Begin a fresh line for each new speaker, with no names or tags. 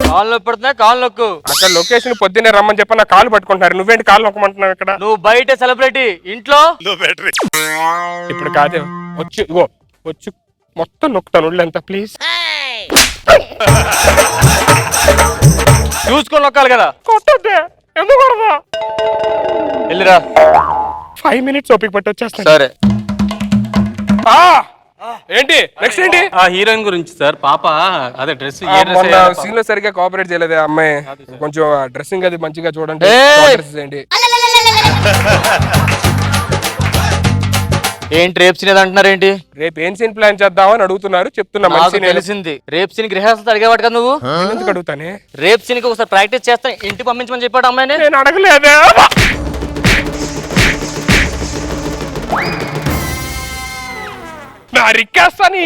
కాళ్ళు నొప్పి పడుతున్నా, కాళ్ళు నొక్కు.
అక్కడ లొకేషన్ పొద్దున్నే రమ్మని చెప్పి నా కాళ్ళు పట్టుకుంటున్నారు, నువ్వేంటి కాళ్ళు నొక్కమంటున్నావు ఇక్కడ?
నువ్వు బయట సెలబ్రిటీ, ఇంట్లో
ఇప్పుడు కాదే, వచ్చి ఇగో వచ్చి మొత్తం నొక్కుతాను ఒళ్ళంతా, ప్లీజ్.
చూసుకొని నొక్కాలి కదా.
కొట్టొద్దే, ఎందుకు కొడదా?
వెళ్ళిరా.
5 minutes ఓపిక పట్టి వచ్చేస్తాను.
సరే.
ఏంటి నెక్స్ట్ ఏంటి?
ఆ హీరోయిన్ గురించి సార్, పాప అదే డ్రెస్
సీన్ లో సరిగ్గా కోఆపరేట్ చేయలేదు అమ్మాయి, కొంచెం డ్రెస్సింగ్ అది మంచిగా చూడండి. ఏంటి
ఏంటి రేప్ సీన్ అంటున్నారేంటి?
రేపు ఏం సీన్ ప్లాన్ చేద్దామని అడుగుతున్నారు, చెప్తున్నా.
నాకు తెలిసింది. రేప్ సీన్ రిహార్సల్ అడిగేవాడు కదా నువ్వు.
ఎందుకు అడుగుతానే?
రేప్ సీన్ కి ఒకసారి ప్రాక్టీస్ చేస్తా ఇంటికి పంపించమని చెప్పాడు అమ్మాయిని.
నేను అడగలేదే. నా రిక్వెస్ట్ అని